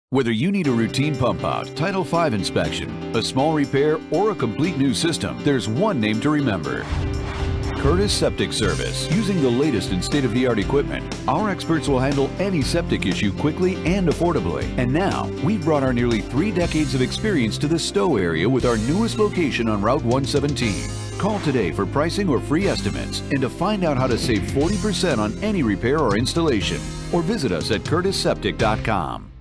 Whether you need a routine pump out, Title V inspection, a small repair, or a complete new system, there's one name to remember. Curtis Septic Service. Using the latest and state-of-the-art equipment, our experts will handle any septic issue quickly and affordably. And now, we've brought our nearly 3 decades of experience to the Stowe area with our newest location on Route 117. Call today for pricing or free estimates and to find out how to save 40% on any repair or installation. Or visit us at curtisseptic.com.